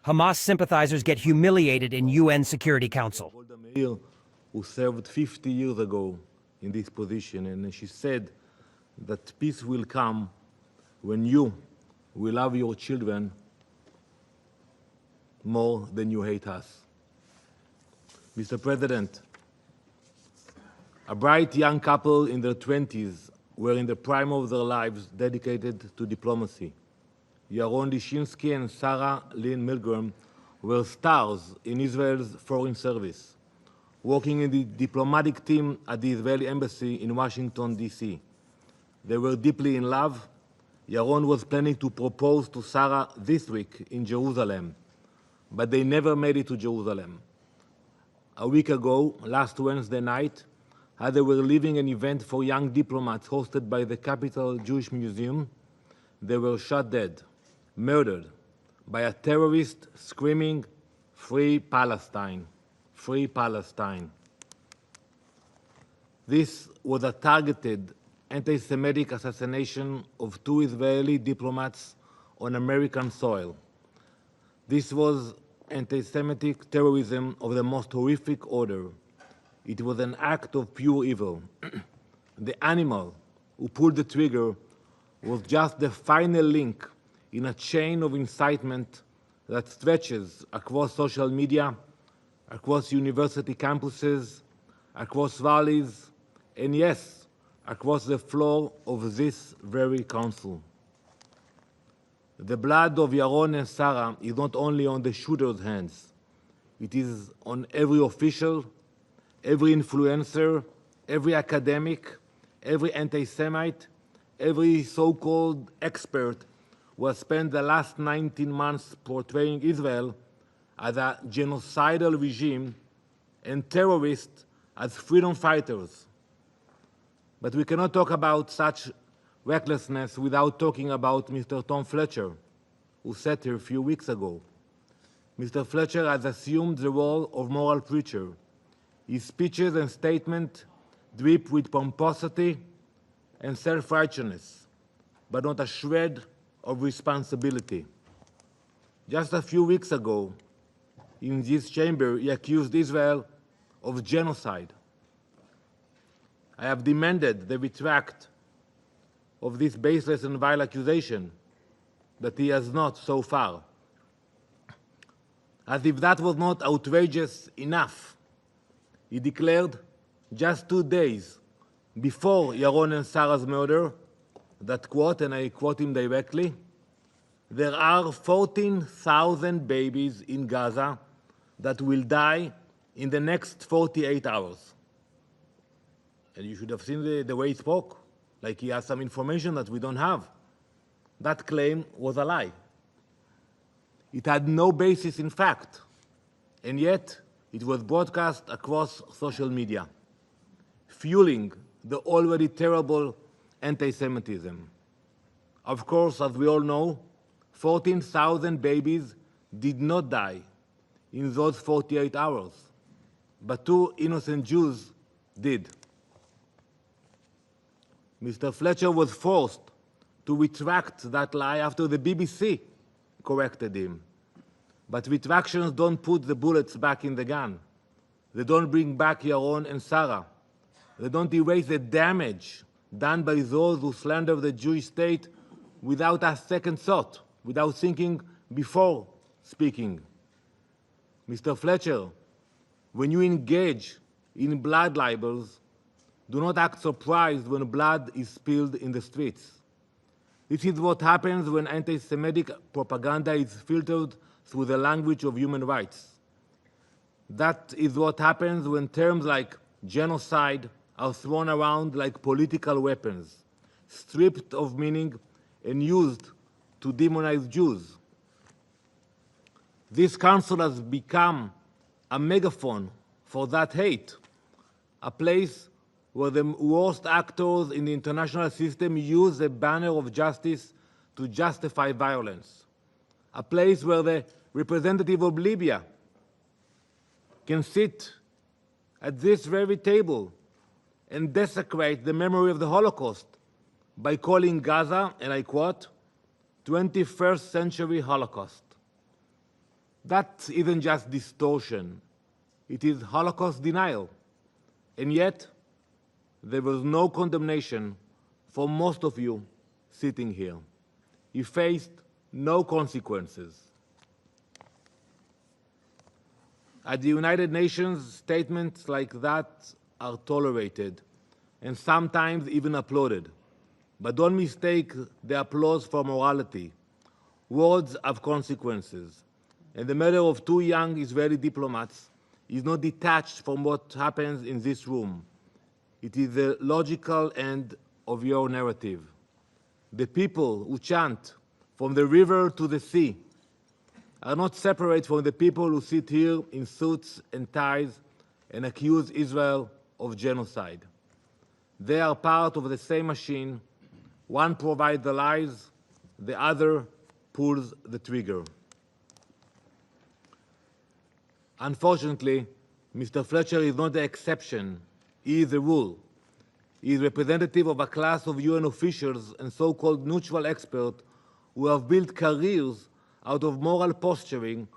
Hamas sympathizers get humiliated in UN Security Council. Who served 50 years ago in this position, and she said that peace will come when you will love your children more than you hate us. Mr. President, a bright young couple in their 20s were in the prime of their lives dedicated to diplomacy. Yaron Lishinsky and Sarah Lynn Milgram were stars in Israel's foreign service, working in the diplomatic team at the Israeli embassy in Washington, D.C. They were deeply in love. Yaron was planning to propose to Sarah this week in Jerusalem, but they never made it to Jerusalem. A week ago, last Wednesday night, as they were leaving an event for young diplomats hosted by the Capital Jewish Museum, they were shot dead, murdered by a terrorist screaming, "Free Palestine, free Palestine." This was a targeted anti-Semitic assassination of two Israeli diplomats on American soil. This was anti-Semitic terrorism of the most horrific order. It was an act of pure evil. The animal who pulled the trigger was just the final link in a chain of incitement that stretches across social media, across university campuses, across valleys, and yes, across the floor of this very council. The blood of Yaron and Sarah is not only on the shooter's hands, it is on every official, every influencer, every academic, every anti-Semite, every so-called expert who has spent the last 19 months portraying Israel as a genocidal regime and terrorists as freedom fighters. But we cannot talk about such recklessness without talking about Mr. Tom Fletcher, who sat here a few weeks ago. Mr. Fletcher has assumed the role of moral preacher. His speeches and statements drip with pomposity and self-righteousness, but not a shred of responsibility. Just a few weeks ago, in this chamber, he accused Israel of genocide. I have demanded the retract of this baseless and vile accusation, but he has not so far. As if that was not outrageous enough, he declared just 2 days before Yaron and Sarah's murder that, quote, and I quote him directly, "There are 14,000 babies in Gaza that will die in the next 48 hours. And you should have seen the way he spoke, like he has some information that we don't have. That claim was a lie. It had no basis in fact, and yet it was broadcast across social media, fueling the already terrible anti-Semitism. Of course, as we all know, 14,000 babies did not die in those 48 hours, but 2 innocent Jews did. Mr. Fletcher was forced to retract that lie after the BBC corrected him. But retractions don't put the bullets back in the gun. They don't bring back Yaron and Sarah. They don't erase the damage done by those who slander the Jewish state without a second thought, without thinking before speaking. Mr. Fletcher, when you engage in blood libels, do not act surprised when blood is spilled in the streets. This is what happens when anti-Semitic propaganda is filtered through the language of human rights. That is what happens when terms like genocide are thrown around like political weapons, stripped of meaning and used to demonize Jews. This council has become a megaphone for that hate, a place where the worst actors in the international system use the banner of justice to justify violence, a place where the representative of Libya can sit at this very table and desecrate the memory of the Holocaust by calling Gaza, and I quote, 21st century Holocaust. That isn't just distortion, it is Holocaust denial. And yet, there was no condemnation for most of you sitting here. You faced no consequences. At the United Nations, statements like that are tolerated and sometimes even applauded. But don't mistake the applause for morality. Words have consequences. And the murder of two young Israeli diplomats is not detached from what happens in this room. It is the logical end of your narrative. The people who chant from the river to the sea are not separate from the people who sit here in suits and ties and accuse Israel of genocide. They are part of the same machine. One provides the lies, the other pulls the trigger. Unfortunately, Mr. Fletcher is not the exception, he is the rule. He is representative of a class of UN officials and so-called neutral experts who have built careers out of moral posturing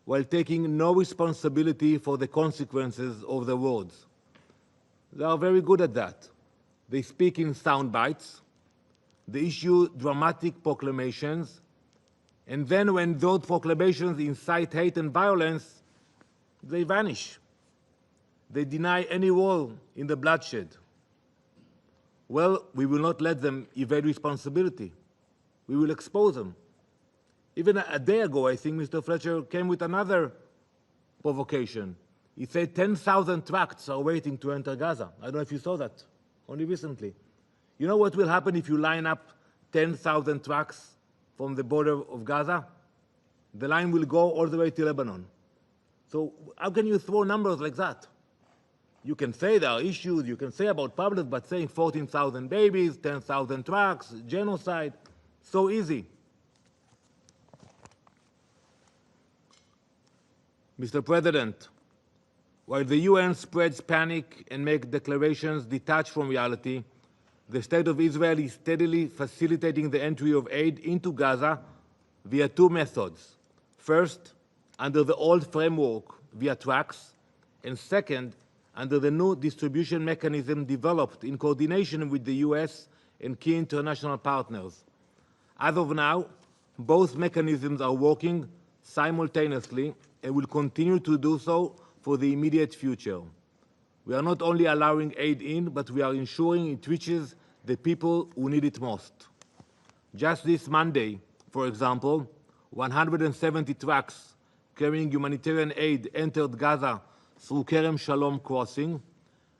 while taking no responsibility for the consequences of their words. They are very good at that. They speak in sound bites, they issue dramatic proclamations, and then when those proclamations incite hate and violence, they vanish. They deny any role in the bloodshed. Well, we will not let them evade responsibility. We will expose them. Even a day ago, I think Mr. Fletcher came with another provocation. He said 10,000 tracts are waiting to enter Gaza. I don't know if you saw that, only recently. You know what will happen if you line up 10,000 tracts from the border of Gaza? The line will go all the way to Lebanon. So how can you throw numbers like that? You can say there are issues, you can say about public, but saying 14,000 babies, 10,000 trucks, genocide, so easy. Mr. President, while the UN spreads panic and makes declarations detached from reality, the State of Israel is steadily facilitating the entry of aid into Gaza via two methods. First, under the old framework via trucks, and second, under the new distribution mechanism developed in coordination with the US and key international partners. As of now, both mechanisms are working simultaneously and will continue to do so for the immediate future. We are not only allowing aid in, but we are ensuring it reaches the people who need it most. Just this Monday, for example, 170 trucks carrying humanitarian aid entered Gaza through Kerem Shalom crossing.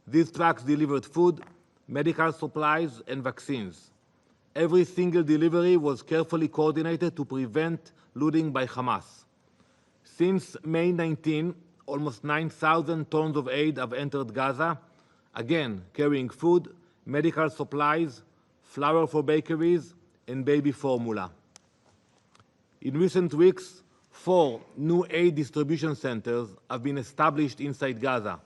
These trucks delivered food, medical supplies, and vaccines. Every single delivery was carefully coordinated to prevent looting by Hamas. Since May 19, almost 9,000 tons of aid have entered Gaza, again carrying food, medical supplies, flour for bakeries, and baby formula. In recent weeks, 4 new aid distribution centers have been established inside Gaza.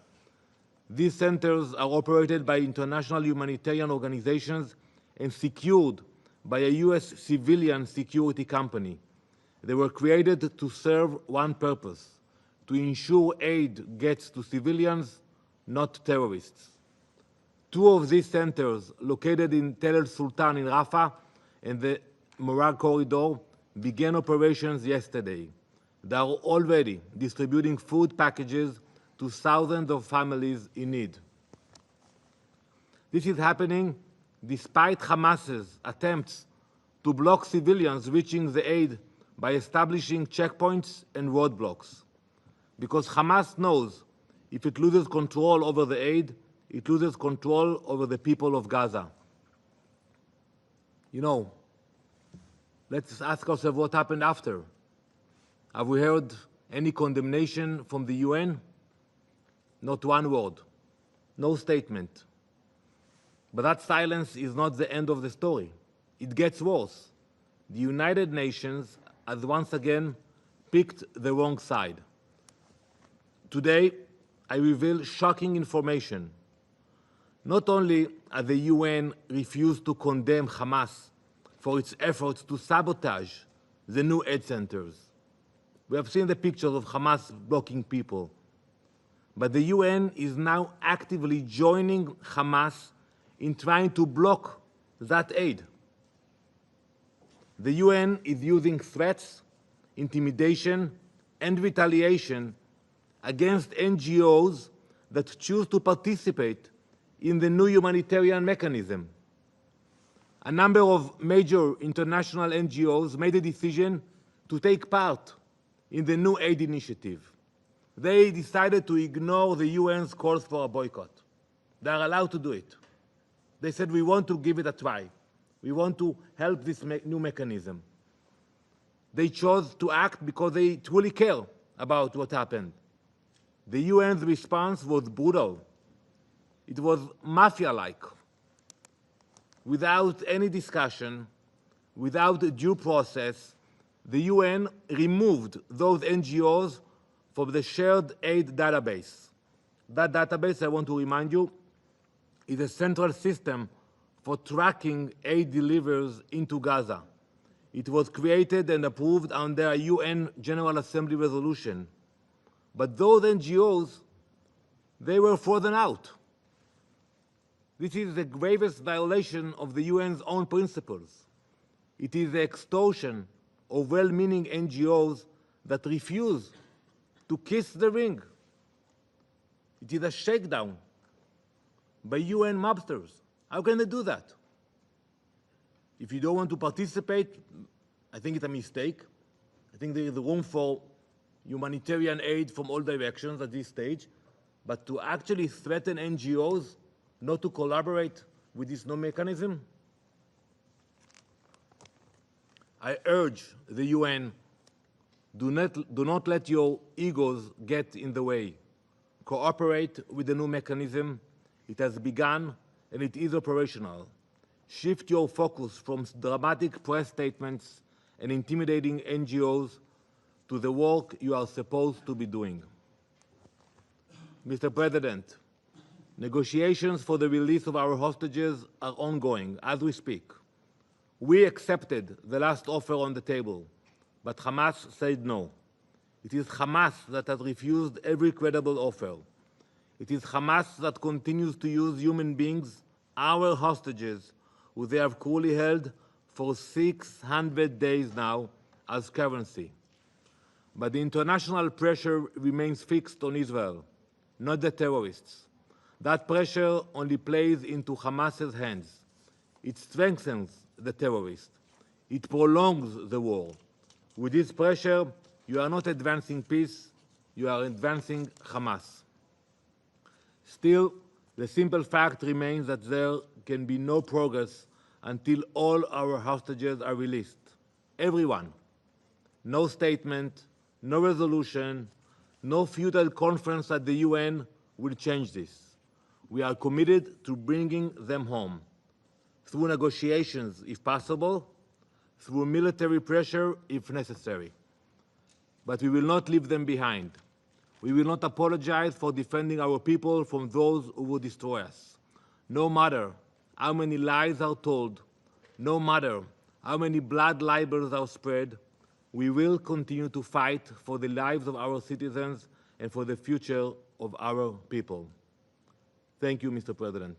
These centers are operated by international humanitarian organizations and secured by a US civilian security company. They were created to serve one purpose: to ensure aid gets to civilians, not terrorists. 2 of these centers, located in Tel El Sultan in Rafah and the Morag Corridor, began operations yesterday. They are already distributing food packages to thousands of families in need. This is happening despite Hamas's attempts to block civilians reaching the aid by establishing checkpoints and roadblocks. Because Hamas knows if it loses control over the aid, it loses control over the people of Gaza. You know, let's ask ourselves what happened after. Have we heard any condemnation from the UN? Not one word, no statement. But that silence is not the end of the story. It gets worse. The United Nations has once again picked the wrong side. Today, I reveal shocking information. Not only has the UN refused to condemn Hamas for its efforts to sabotage the new aid centers, We have seen the pictures of Hamas blocking people. But the UN is now actively joining Hamas in trying to block that aid. The UN is using threats, intimidation, and retaliation against NGOs that choose to participate in the new humanitarian mechanism. A number of major international NGOs made a decision to take part in the new aid initiative. They decided to ignore the UN's calls for a boycott. They are allowed to do it. They said, we want to give it a try. We want to help this new mechanism. They chose to act because they truly care about what happened. The UN's response was brutal. It was mafia-like. Without any discussion, without due process, the UN removed those NGOs from the shared aid database. That database, I want to remind you, is a central system for tracking aid deliveries into Gaza. It was created and approved under a UN General Assembly resolution. But those NGOs, they were frozen out. This is the gravest violation of the UN's own principles. It is the extortion of well-meaning NGOs that refuse to kiss the ring. It is a shakedown by UN mobsters. How can they do that? If you don't want to participate, I think it's a mistake. I think there is room for humanitarian aid from all directions at this stage, but to actually threaten NGOs not to collaborate with this new mechanism, I urge the UN, do not let your egos get in the way. Cooperate with the new mechanism. It has begun and it is operational. Shift your focus from dramatic press statements and intimidating NGOs to the work you are supposed to be doing. Mr. President, negotiations for the release of our hostages are ongoing as we speak. We accepted the last offer on the table, but Hamas said no. It is Hamas that has refused every credible offer. It is Hamas that continues to use human beings, our hostages, who they have cruelly held for 600 days now, as currency. But the international pressure remains fixed on Israel, not the terrorists. That pressure only plays into Hamas's hands. It strengthens the terrorists. It prolongs the war. With this pressure, you are not advancing peace, you are advancing Hamas. Still, the simple fact remains that there can be no progress until all our hostages are released. Everyone. No statement, no resolution, no futile conference at the UN will change this. We are committed to bringing them home, through negotiations if possible, through military pressure if necessary. But we will not leave them behind. We will not apologize for defending our people from those who will destroy us. No matter how many lies are told, no matter how many blood libels are spread, we will continue to fight for the lives of our citizens and for the future of our people. Thank you, Mr. President.